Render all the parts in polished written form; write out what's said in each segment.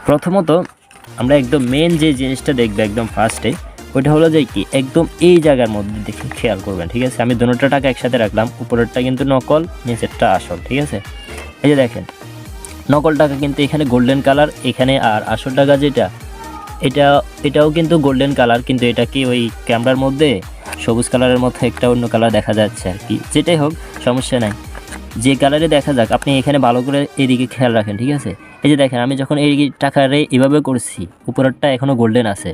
প্রথমত আমরা একদম মেন যে জিনিসটা দেখবে একদম ফার্স্টে, ওইটা হলো যে কি একদম এই জায়গার মধ্যে দেখে খেয়াল করবেন, ঠিক আছে। আমি দুটো টাকা একসাথে রাখলাম, উপরেরটা কিন্তু নকল, নিচেরটা আসল, ঠিক আছে। এই যে দেখেন নকল টাকা কিন্তু এখানে গোল্ডেন কালার, এখানে আর আসল টাকা যেটা এটাও কিন্তু গোল্ডেন কালার, কিন্তু এটা কি ওই ক্যামেরার মধ্যে সবুজ কালারের মতো একটা অন্য কালার দেখা যাচ্ছে আর কি। যেটাই হোক সমস্যা নাই, যে কালারে দেখা যাক। আপনি এখানে ভালো করে এদিকে খেয়াল রাখেন, ঠিক আছে। এই যে দেখেন আমি যখন এই টাকারে এভাবে করছি, উপরেরটা এখনও গোল্ডেন আছে,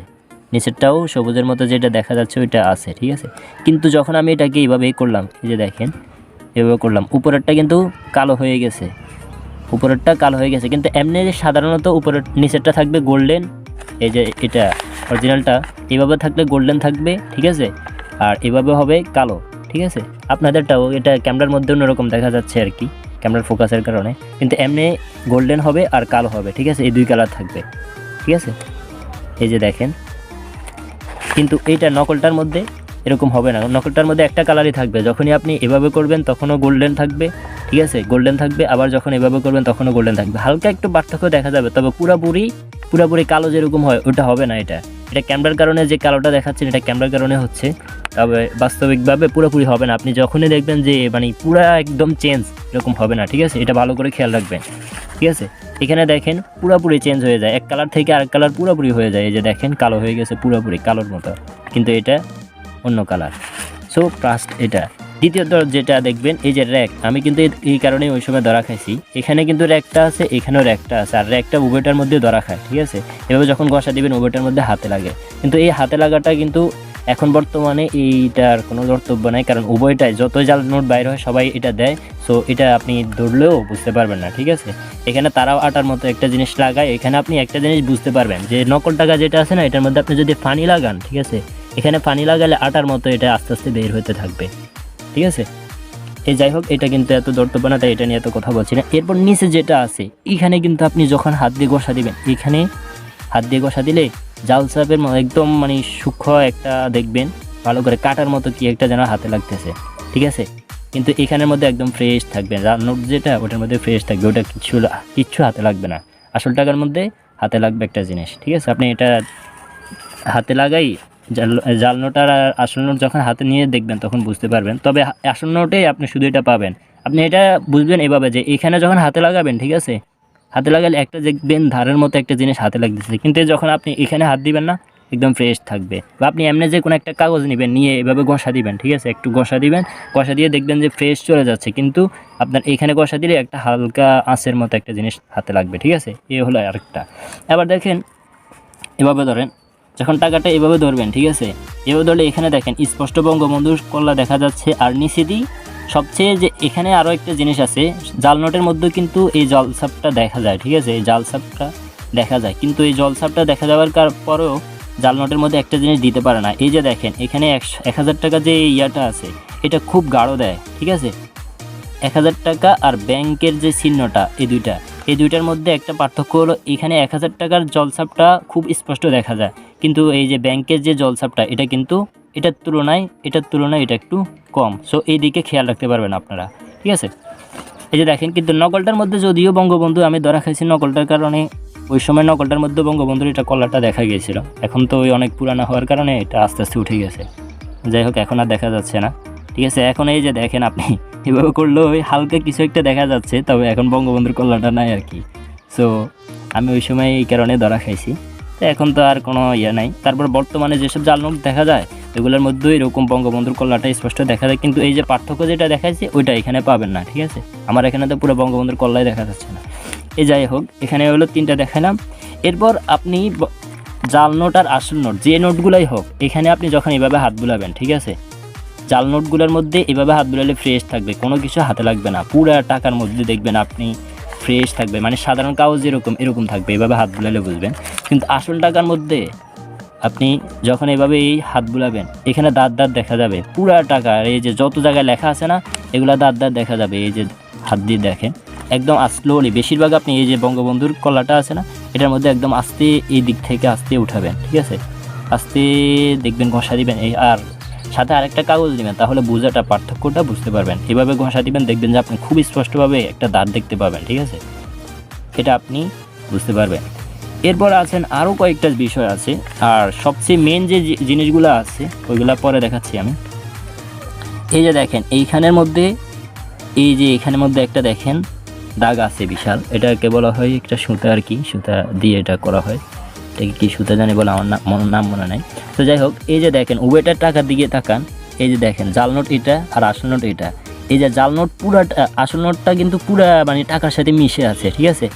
নিচেরটাও সবুজের মতো যেটা দেখা যাচ্ছে ওইটা আছে, ঠিক আছে। কিন্তু যখন আমি এটাকে এইভাবেই করলাম, এই যে দেখেন এভাবে করলাম, উপরেরটা কিন্তু কালো হয়ে গেছে, উপরেরটা কালো হয়ে গেছে। কিন্তু এমনি সাধারণত উপরের নিচেরটা থাকবে গোল্ডেন, এই যে এটা অরিজিনালটা এইভাবে থাকলে গোল্ডেন থাকবে, ঠিক আছে। আর এভাবে হবে কালো, ঠিক আছে। আপনাদেরটাও এটা ক্যামেরার মধ্যে অন্যরকম দেখা যাচ্ছে আর কি, ক্যামেরার ফোকাসের কারণে, কিন্তু এমনি গোল্ডেন হবে আর কালো হবে, ঠিক আছে। এই দুই কালার থাকবে, ঠিক আছে। এই যে দেখেন, কিন্তু এইটা নকলটার মধ্যে এরকম হবে না, নকলটার মধ্যে একটা কালারই থাকবে। যখনই আপনি এভাবে করবেন তখনও গোল্ডেন থাকবে, ঠিক আছে, গোল্ডেন থাকবে। আবার যখন এভাবে করবেন তখনও গোল্ডেন থাকবে, হালকা একটু পার্থক্য দেখা যাবে, তবে পুরাপুরি কালো যেরকম হয় ওটা হবে না। এটা ক্যামেরার কারণে যে কালোটা দেখাচ্ছেন এটা ক্যামেরার কারণে হচ্ছে, তবে বাস্তবিকভাবে পুরোপুরি হবে না। আপনি যখনই দেখবেন যে মানে পুরা একদম চেঞ্জ, এরকম হবে না, ঠিক আছে। এটা ভালো করে খেয়াল রাখবেন, ঠিক আছে। এখানে দেখেন পুরোপুরি চেঞ্জ হয়ে যায়, এক কালার থেকে আরেক কালার পুরোপুরি হয়ে যায়। এই যে দেখেন কালো হয়ে গেছে, পুরোপুরি কালোর মতো, কিন্তু এটা অন্য কালার। সো ফার্স্ট এটা। দ্বিতীয়ত যেটা দেখবেন, এই যে র্যাক, আমি কিন্তু এই কারণে ওই সময় ধরা খাইছি। এখানে কিন্তু র্যাকটা আছে, এখানেও র্যাকটা আছে, আর র্যাকটা উভয়টার মধ্যে ধরা খায়, ঠিক আছে। এভাবে যখন ঘষা দিবেন উভয়টার মধ্যে হাতে লাগে, কিন্তু এই হাতে লাগাটা কিন্তু এখন বর্তমানে এইটার কোনো কর্তব্য নাই, কারণ উভয়টাই যতই জাল নোট বাইর হয় সবাই এটা দেয়। সো এটা আপনি ধরলেও বুঝতে পারবেন না, ঠিক আছে। এখানে তারাও আটার মতো একটা জিনিস লাগায়, এখানে আপনি একটা জিনিস বুঝতে পারবেন যে নকল টাকা যেটা আছে না, এটার মধ্যে আপনি যদি পানি লাগান, ঠিক আছে, এখানে পানি লাগালে আটার মতো এটা আস্তে আস্তে বের হতে থাকবে, ঠিক আছে। এই যাই হোক, এটা কিন্তু এত ধরতব্য না, তাই এটা নিয়ে এত কথা বলছি না। এরপর নিচে যেটা আছে, এখানে কিন্তু আপনি যখন হাত দিয়ে ঘষা দিবেন, এখানে হাত দিয়ে ঘষা দিলে জাল সাপের একদম মানে সূক্ষ্ম একটা দেখবেন, ভালো করে কাটার মতো কি একটা যেন হাতে লাগতেছে, ঠিক আছে। কিন্তু এখানের মধ্যে একদম ফ্রেশ থাকবে, জাল নোট যেটা ওটার মধ্যে ফ্রেশ থাকবে, ওটা কিচ্ছু হাতে লাগবে না। আসল টাকার মধ্যে হাতে লাগবে একটা জিনিস, ঠিক আছে। আপনি এটা হাতে লাগাই জাল নোট আর আসল নোট যখন হাতে নিয়ে দেখবেন তখন বুঝতে পারবেন। তবে আসল নোটেই আপনি শুধু এটা পাবেন, আপনি এটা বুঝবেন এভাবে যে এখানে যখন হাতে লাগাবেন, ঠিক আছে, হাতে লাগালে একটা দেখবেন ধারের মতো একটা জিনিস হাতে লাগতেছে, কিন্তু যখন আপনি এখানে হাত দিবেন না একদম ফ্রেশ থাকবে। বা আপনি এমনি যে কোনো একটা কাগজ নেবেন, নিয়ে এভাবে ঘষা দিবেন, ঠিক আছে, একটু ঘষা দিবেন, ঘষা দিয়ে দেখবেন যে ফ্রেশ চলে যাচ্ছে, কিন্তু আপনার এখানে ঘষা দিলে একটা হালকা আঁচের মতো একটা জিনিস হাতে লাগবে, ঠিক আছে। এ হলো আরেকটা। এবার দেখেন এভাবে ধরেন, যখন টাকাটা এভাবে ধরবেন, ঠিক আছে, এভাবে ধরলে এখানে দেখেন স্পষ্ট বঙ্গবন্ধুর কল্লা দেখা যাচ্ছে। আর নিচে দিই সবচেয়ে যে এখানে আরও একটা জিনিস আছে, জাল নোটের মধ্যে কিন্তু এই জলসাপটা দেখা যায়, ঠিক আছে, এই জালসাপটা দেখা যায়, কিন্তু এই জলসাপটা দেখা যাওয়ার পরেও জাল নোটের মধ্যে একটা জিনিস দিতে পারে না। এই যে দেখেন এখানে 1000 টাকা যে ইয়াটা আছে এটা খুব গাঢ় দেয়, ঠিক আছে। 1000 টাকা আর ব্যাংকের যে চিহ্নটা, এই দুইটার মধ্যে একটা পার্থক্য হলো, এখানে 1000 টাকার জলসাপটা খুব স্পষ্ট দেখা যায়, কিন্তু এই যে ব্যাংকের যে জলসাপটা এটা কিন্তু এটার তুলনায় এটা একটু কম। সো এই দিকে খেয়াল রাখতে পারবেন আপনারা, ঠিক আছে। এই যে দেখেন, কিন্তু নকলটার মধ্যে যদিও বঙ্গবন্ধু আমি ধরা খাইছি নকলটার কারণে, ওই সময় নকলটার মধ্যে বঙ্গবন্ধুর এটা কলারটা দেখা গিয়েছিল। এখন তো ওই অনেক পুরানো হওয়ার কারণে এটা আস্তে আস্তে উঠে গেছে, যাই হোক এখন আর দেখা যাচ্ছে না, ঠিক আছে। এখন এই যে দেখেন আপনি এভাবে করলেও ওই হালকা কিছু একটা দেখা যাচ্ছে, তবে এখন বঙ্গবন্ধুর কল্যাণটা নাই আর কি। সো আমি ওই সময় এই কারণে ধরা খাইছি, তো এখন তো আর কোনো ইয়ে নাই। তারপর বর্তমানে যেসব জাল নোট দেখা যায় এগুলোর মধ্যেও এরকম বঙ্গবন্ধুর কল্যাণটা স্পষ্ট দেখা যায়, কিন্তু এই যে পার্থক্য যেটা দেখাইছে ওইটা এখানে পাবেন না, ঠিক আছে। আমার এখানে তো পুরো বঙ্গবন্ধুর কল্যাণই দেখা যাচ্ছে না। এই যাই হোক, এখানে হলো 3টা দেখালাম। এরপর আপনি জাল নোট আর আসল নোট যে নোটগুলোই হোক, এখানে আপনি যখন এভাবে হাত বুলাবেন, ঠিক আছে, জাল নোটগুলোর মধ্যে এভাবে হাত বুলালে ফ্রেশ থাকবে, কোনো কিছু হাতে লাগবে না, পুরো টাকার মধ্যে দেখবেন আপনি ফ্রেশ থাকবে, মানে সাধারণ কাগজ এরকম থাকবে, এভাবে হাত বুলালে বুঝবেন। কিন্তু আসল টাকার মধ্যে আপনি যখন এভাবে এই হাত বুলাবেন এখানে দাঁত দেখা যাবে, পুরা টাকা এই যে যত জায়গায় লেখা আছে না এগুলো দাঁত দেখা যাবে। এই যে হাত দিয়ে দেখেন একদম স্লোলি, বেশিরভাগ আপনি এই যে বঙ্গবন্ধুর কলাটা আছে না এটার মধ্যে একদম আস্তে এই দিক থেকে আস্তে উঠাবেন, ঠিক আছে, আস্তে দেখবেন ঘষা দিবেন। এই আর সাথে আরেকটা কাগজ দিবেন, তাহলে বোঝাটা পার্থক্যটা বুঝতে পারবেন। এভাবে ঘষা দিবেন, দেখবেন যে আপনি খুব স্পষ্টভাবে একটা দাঁত দেখতে পাবেন, ঠিক আছে, এটা আপনি বুঝতে পারবেন। এরপর আছেন আরও কয়েকটা বিষয় আছে, আর সবচেয়ে মেন যে জিনিসগুলো আছে ওইগুলো পরে দেখাচ্ছি আমি। এই যে দেখেন এইখানের মধ্যে, এই যে এখানের মধ্যে একটা দেখেন দাগ আছে বিশাল, এটাকে বলা হয় একটা সুতা আর কি, সুতা দিয়ে এটা করা হয়, এটাকে কি সুতা জানি বলে আমার নাম মনে নাই। তো যাই হোক, এই যে দেখেন উভয়টার টাকার দিকে তাকান, এই যে দেখেন জাল নোট এটা আর আসল নোট এটা। এই যে জাল নোট পুরাটা, আসল নোটটা কিন্তু পুরা মানে টাকার সাথে মিশে আছে, ঠিক আছে,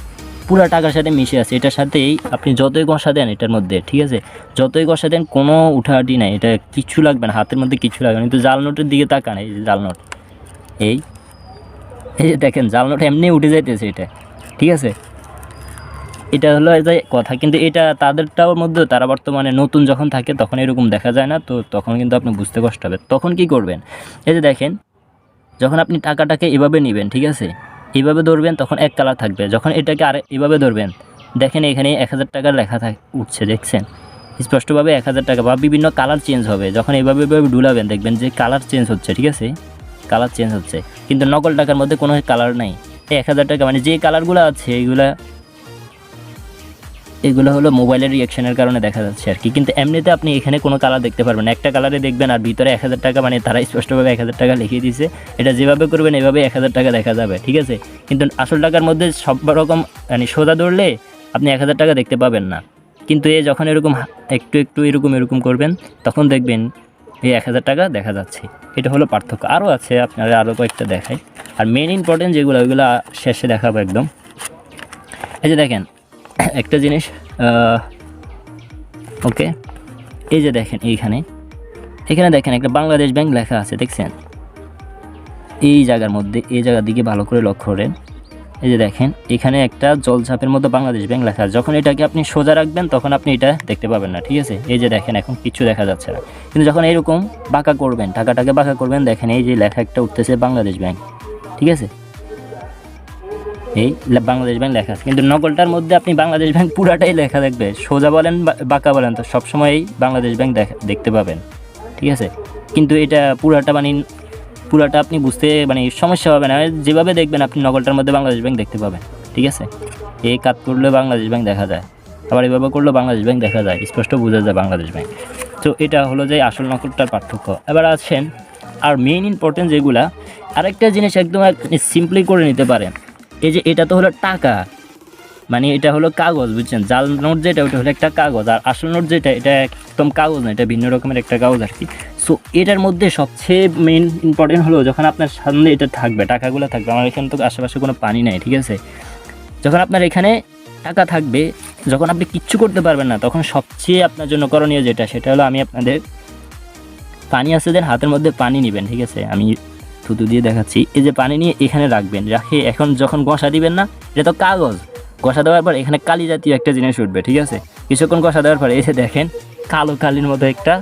পুরা টাকার সাথে মিশে আছে। এটার সাথেই আপনি যতই ঘষা দেন এটার মধ্যে, ঠিক আছে, যতই ঘষা দেন কোনো উঠাহাটি নাই, এটা কিচ্ছু লাগবে না, হাতের মধ্যে কিচ্ছু লাগবে না। কিন্তু জাল নোটের দিকে তাকান, এই যে জাল নোট, এই যে দেখেন জাল নোট এমনি উঠে যাইতেছে এটা, ঠিক আছে। এটা হলো যে কথা, কিন্তু এটা তাদেরটার মধ্যে তারা বর্তমানে নতুন যখন থাকে তখন এরকম দেখা যায় না, তো তখন কিন্তু আপনি বুঝতে কষ্ট হবে। তখন কি করবেন, এই যে দেখেন যখন আপনি টাকাটাকে এভাবে নেবেন, ঠিক আছে, এইভাবে ধরবেন তখন এক কালার থাকবে, যখন এটাকে আর এভাবে ধরবেন দেখেন এখানে 1000 টাকার লেখা উঠছে, দেখছেন স্পষ্টভাবে 1000 টাকা, বা বিভিন্ন কালার চেঞ্জ হবে। যখন এইভাবে ডুলাবেন দেখবেন যে কালার চেঞ্জ হচ্ছে, ঠিক আছে, কালার চেঞ্জ হচ্ছে। কিন্তু নকল টাকার মধ্যে কোনো কালার নাই। এই 1000 টাকা মানে যে কালারগুলো আছে এগুলো হলো মোবাইলের রিয়াকশনের কারণে দেখা যাচ্ছে আর কি। কিন্তু এমনিতে আপনি এখানে কোনো কালার দেখতে পারবেন না, একটা কালারে দেখবেন আর ভিতরে 1000 টাকা, মানে তারা স্পষ্টভাবে 1000 টাকা লিখিয়ে দিয়েছে। এটা যেভাবে করবেন এভাবে 1000 টাকা দেখা যাবে, ঠিক আছে। কিন্তু আসল টাকার মধ্যে সব রকম মানে সোজা ধরলে আপনি 1000 টাকা দেখতে পাবেন না। কিন্তু এ যখন এরকম একটু একটু এরকম করবেন তখন দেখবেন এই 1000 টাকা দেখা যাচ্ছে। এটা হলো পার্থক্য। আরও আছে, আপনারা আরও কয়েকটা দেখাই, আর মেন ইম্পর্টেন্ট যেগুলো ওইগুলো শেষে দেখাবো একদম। এই যে দেখেন একটা জিনিস, ওকে, এই যে দেখেন এখানে দেখেন একটা বাংলাদেশ ব্যাংক লেখা আছে, দেখছেন এই জায়গার মধ্যে, এই জায়গার দিকে ভালো করে লক্ষ্য করেন। এই যে দেখেন এখানে একটা জলছাপের মতো বাংলাদেশ ব্যাংক লেখা আছে। যখন এটাকে আপনি সোজা রাখবেন তখন আপনি এটা দেখতে পাবেন না, ঠিক আছে। এই যে দেখেন এখন কিছু দেখা যাচ্ছে না, কিন্তু যখন এরকম বাঁকা করবেন, টাকাটাকে বাঁকা করবেন, দেখেন এই যে লেখা একটা উঠতেছে বাংলাদেশ ব্যাংক, ঠিক আছে, এই বাংলাদেশ ব্যাংক লেখা আছে। কিন্তু নকলটার মধ্যে আপনি বাংলাদেশ ব্যাংক পুরাটাই লেখা দেখবে, সোজা বলেন বাঁকা বলেন তো সবসময়ই বাংলাদেশ ব্যাংক দেখতে পাবেন, ঠিক আছে। কিন্তু এটা পুরাটা আপনি বুঝতে মানে সমস্যা হবে না, যেভাবে দেখবেন আপনি নকলটার মধ্যে বাংলাদেশ ব্যাংক দেখতে পাবেন, ঠিক আছে। এই কাজ করলে বাংলাদেশ ব্যাংক দেখা যায়, আবার এভাবে করলেও বাংলাদেশ ব্যাংক দেখা যায়, স্পষ্ট বোঝা যায় বাংলাদেশ ব্যাংক। তো এটা হলো যে আসল নকলটার পার্থক্য। এবার আসেন আর মেইন ইম্পর্টেন্ট যেগুলা, আরেকটা জিনিস একদম সিম্পলি করে নিতে পারেন। এই যে এটা তো হলো টাকা, মানে এটা হলো কাগজ, বুঝছেন, জাল নোট যেটা ওটা হলো একটা কাগজ, আর আসল নোট যেটা এটা একদম কাগজ না, এটা ভিন্ন রকমের একটা কাগজ আর কি। সো এটার মধ্যে সবচেয়ে মেইন ইম্পর্টেন্ট হলো যখন আপনার সামনে এটা থাকবে, টাকাগুলো থাকবে, আমার এখানে তো আশেপাশে কোনো পানি নাই, ঠিক আছে, যখন আপনার এখানে টাকা থাকবে, যখন আপনি কিচ্ছু করতে পারবেন না, তখন সবচেয়ে আপনার জন্য করণীয় যেটা, সেটা হলো আমি আপনাদের পানি আছে দেন হাতের মধ্যে পানি নেবেন, ঠিক আছে, আমি থুতু দিয়ে দেখাচ্ছি। এই যে পানি নিয়ে এখানে রাখবেন, রাখে এখন যখন ঘষা দিবেন না, এটা তো কাগজ, ঘষা দেওয়ার পর এখানে কালি জাতীয় একটা জিনিস উঠবে, ঠিক আছে, কিছুক্ষণ ঘষা দেওয়ার পরে এসে দেখেন কালো কালির মতো একটা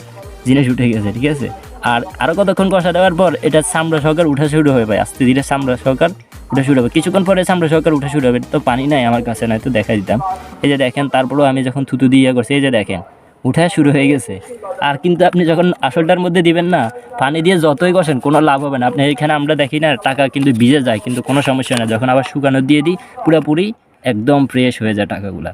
জিনিস উঠে গেছে, ঠিক আছে। আর আরও কতক্ষণ ঘষা দেওয়ার পর এটা চামড়া সহকার উঠা শুরু হয়ে যায়, আস্তে ধীরে চামড়া সহকার উঠা শুরু হবে, কিছুক্ষণ পরে চামড়া সহকার উঠা শুরু হবে। তো পানি নাই আমার কাছে, নয় তো দেখা দিতাম। এই যে দেখেন, তারপরেও আমি যখন থুতু দিয়ে করছি, এই যে দেখেন উঠা শুরু হয়ে গেছে। আর কিন্তু আপনি যখন আসলটার মধ্যে দিবেন না, পানি দিয়ে যতই কষেন কোনো লাভ হবে না। আপনি এখানে আমরা দেখি না টাকা কিন্তু ভিজে যায়, কিন্তু কোনো সমস্যা না, যখন আবার শুকানো দিয়ে দিই পুরোপুরি একদম ফ্রেশ হয়ে যায় টাকাগুলা,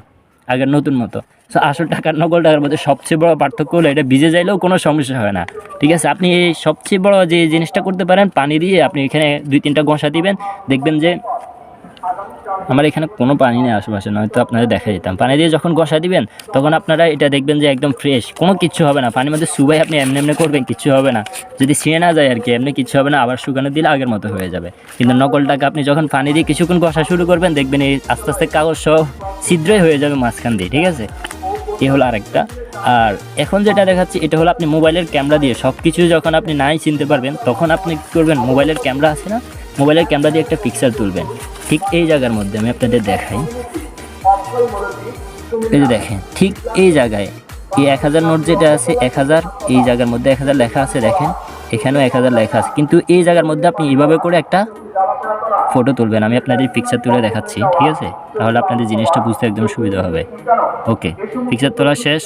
আগের নতুন মতো। সো আসল টাকার নকল টাকার মধ্যে সবচেয়ে বড় পার্থক্য হলো এটা ভিজে যাইলেও কোনো সমস্যা হয় না, ঠিক আছে। আপনি এই সবচেয়ে বড় যে জিনিসটা করতে পারেন, পানি দিয়ে আপনি এখানে 2-3টা ঘষা দিবেন, দেখবেন যে আমার এখানে কোনো পানি নেই আশেপাশে, নয়তো আপনাদের দেখা যেতাম। পানি দিয়ে যখন ঘষা দিবেন তখন আপনারা এটা দেখবেন যে একদম ফ্রেশ, কোনো কিচ্ছু হবে না, পানির মধ্যে সুবাই আপনি এমনি করবেন কিচ্ছু হবে না, যদি ছিঁড়ে না যায় আর কি, এমনি কিচ্ছু হবে না, আবার শুকানো দিলে আগের মতো হয়ে যাবে। কিন্তু নকল টাকা আপনি যখন পানি দিয়ে কিছুক্ষণ ঘষা শুরু করবেন, দেখবেন এই আস্তে আস্তে কাগজ সহ ছিদ্রই হয়ে যাবে মাঝখান দিয়ে, ঠিক আছে। এ হলো আরেকটা। আর এখন যেটা দেখাচ্ছি এটা হলো আপনি মোবাইলের ক্যামেরা দিয়ে সব কিছু যখন আপনি নাই চিনতে পারবেন, তখন আপনি কী করবেন, মোবাইলের ক্যামেরা আছে না, মোবাইলের ক্যামেরা দিয়ে একটা পিকচার তুলবেন, ঠিক এই জায়গার মধ্যে আমি আপনাদের দেখাই। এই যে দেখেন ঠিক এই জায়গায় এই 1000 নোট যেটা আছে 1000, এই জায়গার মধ্যে 1000 লেখা আছে, দেখেন এখানেও 1000 লেখা আছে, কিন্তু এই জায়গার মধ্যে আপনি এইভাবে করে একটা ফটো তুলবেন। আমি আপনাদের পিকচার তুলে দেখাচ্ছি, ঠিক আছে, তাহলে আপনাদের জিনিসটা বুঝতে একদম সুবিধা হবে। ওকে, পিকচার তোলা শেষ।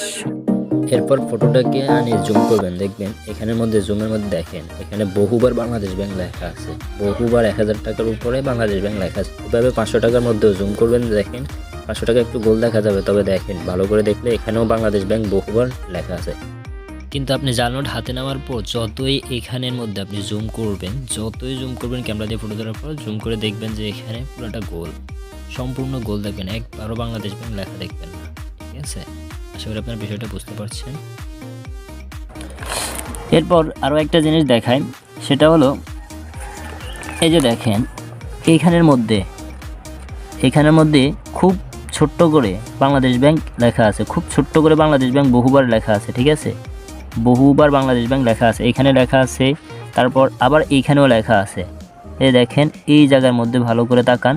এরপর ফটোটাকে আনিয়ে জুম করবেন, দেখবেন এখানের মধ্যে জুমের মধ্যে দেখেন এখানে বহুবার বাংলাদেশ ব্যাংক লেখা আছে, বহুবার 1000 টাকার উপরে বাংলাদেশ ব্যাংক লেখা আছে। এভাবে 500 টাকার মধ্যেও জুম করবেন, দেখেন 500 টাকা একটু গোল দেখা যাবে, তবে দেখেন ভালো করে দেখলে এখানেও বাংলাদেশ ব্যাংক বহুবার লেখা আছে। কিন্তু আপনি জাল নোট হাতে নেওয়ার পর যতই এখানের মধ্যে আপনি জুম করবেন, ক্যামেরা দিয়ে ফটো তোলার পর জুম করে দেখবেন যে এখানে পুরোটা গোল, সম্পূর্ণ গোল দেখবেন, একবারও বাংলাদেশ ব্যাংক লেখা দেখবেন না। ঠিক আছে, আশা করি আপনার বিষয়টা বুঝতে পারছেন। এরপর আরও একটা জিনিস দেখাই, সেটা হলো এই যে দেখেন এখানের মধ্যে খুব ছোট্ট করে বাংলাদেশ ব্যাংক লেখা আছে, খুব ছোট্ট করে বাংলাদেশ ব্যাংক বহুবার লেখা আছে। ঠিক আছে, বহুবার বাংলাদেশ ব্যাংক লেখা আছে, এখানে লেখা আছে, তারপর আবার এইখানেও লেখা আছে। এই দেখেন এই জায়গার মধ্যে ভালো করে তাকান।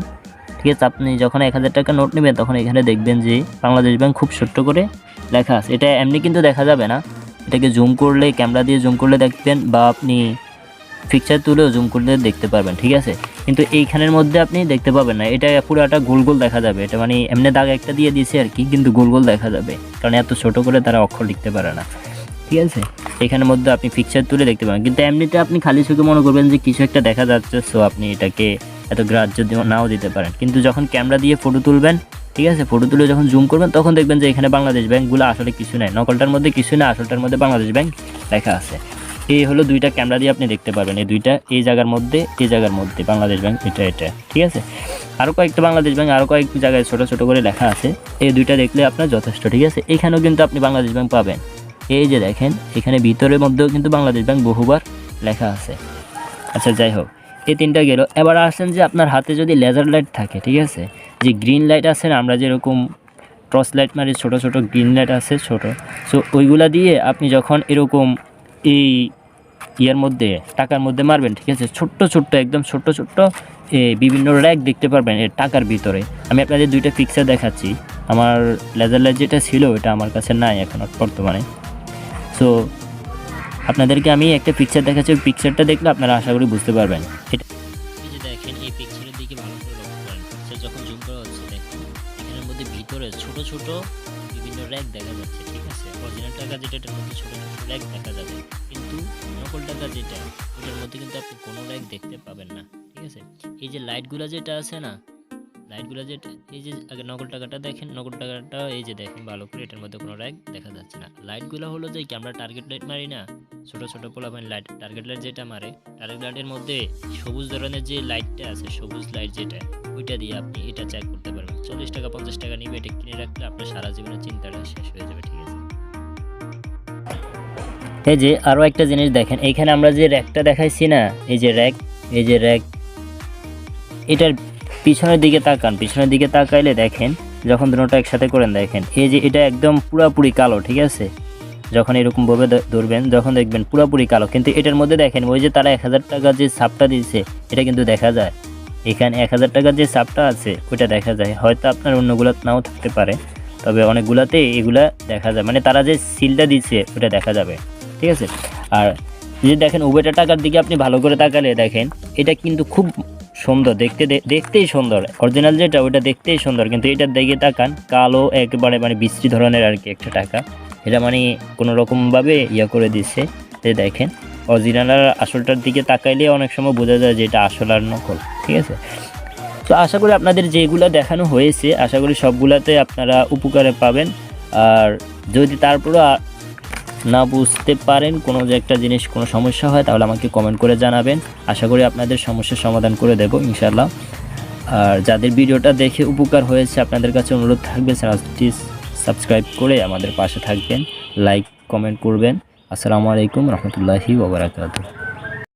ঠিক আছে, আপনি যখন 1000 টাকা নোট নেবেন তখন এখানে দেখবেন যে বাংলাদেশ ব্যাংক খুব ছোট্ট করে লেখা আছে। এটা এমনি কিন্তু দেখা যাবে না, এটাকে জুম করলে, ক্যামেরা দিয়ে জুম করলে দেখবেন, বা আপনি পিকচার তুলেও জুম করলে দেখতে পারবেন। ঠিক আছে, কিন্তু এইখানের মধ্যে আপনি দেখতে পাবেন না, এটা পুরোটা গোল গোল দেখা যাবে। এটা মানে এমনি দাগ একটা দিয়ে দিয়েছে আর কি, কিন্তু গোল গোল দেখা যাবে, কারণ এত ছোট করে তারা অক্ষর লিখতে পারে না। ঠিক আছে, এখানের মধ্যে আপনি পিকচার তুলে দেখতে পাবেন, কিন্তু এমনিতে আপনি খালি চোখে মনে করবেন যে কিছু একটা দেখা যাচ্ছে, সো আপনি এটাকে এত গ্রাহ্য নাও দিতে পারেন। কিন্তু যখন ক্যামেরা দিয়ে ফটো তুলবেন, ঠিক আছে, ফটো তুলে যখন জুম করবেন তখন দেখবেন যে এখানে বাংলাদেশ ব্যাংকগুলো আসলে কিছু নাই, নকলটার মধ্যে কিছু না, আসলটার মধ্যে বাংলাদেশ ব্যাংক লেখা আছে। এই হলো দুইটা ক্যামেরা দিয়ে আপনি দেখতে পারবেন, এই দুইটা, এই জায়গার মধ্যে বাংলাদেশ ব্যাংক এটা। ঠিক আছে, আরও কয়েকটা বাংলাদেশ ব্যাংক আরও কয়েক জায়গায় ছোটো ছোটো করে লেখা আছে, এই দুইটা দেখলে আপনার যথেষ্ট। ঠিক আছে, এখানেও কিন্তু আপনি বাংলাদেশ ব্যাংক পাবেন, এই যে দেখেন এখানে ভিতরের মধ্যেও কিন্তু বাংলাদেশ ব্যাংক বহুবার লেখা আছে। আচ্ছা, যাই হোক, এই তিনটা গেল। এবার আসেন যে আপনার হাতে যদি লেজার লাইট থাকে, ঠিক আছে, যে গ্রিন লাইট আছে না, আমরা যেরকম টর্চ লাইট মারি, ছোটো ছোটো গ্রিন লাইট আছে ছোটো, সো ওইগুলা দিয়ে আপনি যখন এরকম এই ইয়ার মধ্যে, টাকার মধ্যে মারবেন, ঠিক আছে, ছোট্ট একদম ছোট্ট বিভিন্ন র্যাক দেখতে পারবেন এর টাকার ভিতরে। আমি আপনাদের দুইটা পিকচার দেখাচ্ছি, আমার লেজার লাইট যেটা ছিল ওটা আমার কাছে নাই এখন বর্তমানে, সো আপনাদেরকে আমি একটা পিকচার দেখাচ্ছি, ওই পিকচারটা দেখলে আপনারা আশা করি বুঝতে পারবেন। এটা এই যে দেখেন, এই পিকচারের দিকে ভালো করে লক্ষ্য করেন, পিকচার যখন জুম করা হচ্ছে দেখেন এখানের মধ্যে ভিতরে ছোট বিভিন্ন র্যাক দেখা যাচ্ছে। ঠিক আছে, অরিজিনাল টাকা যেটা, এটার মধ্যে ছোট র্যাক দেখা যাবে, কিন্তু নকল টাকা যেটা, ওটার মধ্যে কিন্তু আপনি কোনো র্যাক দেখতে পাবেন না। ঠিক আছে, এই যে লাইটগুলো যেটা আছে না, এই যে আগে নকল টাকাটা দেখেন, নকল টাকাটা এই যে দেখেন ভালো করে, এটার মধ্যে কোনো র্যাক দেখা যাচ্ছে না। লাইটগুলো হলো যে কি, আমরা টার্গেট লাইট মারি না, ছোট পোলাপাইন লাইট, টার্গেট লাইট যেটা মারে, টার্গেট লাইটের মধ্যে সবুজ ধরনের যে লাইটটা আছে, সবুজ লাইট যেটা, ওইটা দিয়ে আপনি এটা চেক করতে পারবেন। 40 টাকা 50 টাকা নিবে, এটা কিনে রাখলে আপনার সারা জীবনের চিন্তাটা শেষ হয়ে যাবে। ঠিক আছে, এই যে আরও একটা জিনিস দেখেন, এইখানে আমরা যে র্যাকটা দেখাইছি না, এই যে র্যাক, এটার পিছনের দিকে তাকাইলে দেখেন, যখন দুটোটা একসাথে করেন দেখেন, এই যে এটা একদম পুরাপুরি কালো। ঠিক আছে, যখন এরকমভাবে ধরবেন, যখন দেখবেন পুরাপুরি কালো, কিন্তু এটার মধ্যে দেখেন ওই যে তারা 1000 টাকার যে ছাপটা দিয়েছে এটা কিন্তু দেখা যায়, এখানে 1000 টাকার যে ছাপটা আছে ওইটা দেখা যায়। হয়তো আপনার অন্যগুলো নাও থাকতে পারে, তবে অনেকগুলাতে এগুলা দেখা যায়, মানে তারা যে সিলটা দিচ্ছে ওটা দেখা যাবে। ঠিক আছে, আর যদি দেখেন উভয়টা টাকার দিকে আপনি ভালো করে তাকালে দেখেন এটা কিন্তু খুব সুন্দর, দেখতেই সুন্দর, অরিজিনাল যেটা ওটা দেখতেই সুন্দর, কিন্তু এটার দিকে তাকান কালো একেবারে, মানে বিশ্রী ধরনের আর কি একটা টাকা, এটা মানে কোনো রকমভাবে ইয়া করে দিচ্ছে। যে দেখেন অরিজিনাল আর আসলটার দিকে তাকাইলে অনেক সময় বোঝা যায় যে এটা আসল আর নকল। ঠিক আছে, তো আশা করি আপনাদের যেগুলো দেখানো হয়েছে, আশা করি সবগুলাতে আপনারা উপকারে পাবেন। আর যদি তারপরে না বুঝতে পারেন কোনো যে একটা জিনিস, কোনো সমস্যা হয়, তাহলে আমাকে কমেন্ট করে জানাবেন, আশা করি আপনাদের সমস্যার সমাধান করে দেব ইনশাআল্লাহ। আর যাদের ভিডিওটা দেখে উপকার হয়েছে, আপনাদের কাছে অনুরোধ থাকবে চ্যানেলটি সাবস্ক্রাইব করে আমাদের পাশে থাকবেন, লাইক কমেন্ট করবেন। আসসালামু আলাইকুম রহমতুল্লাহি ওয়া বারাকাতুহু।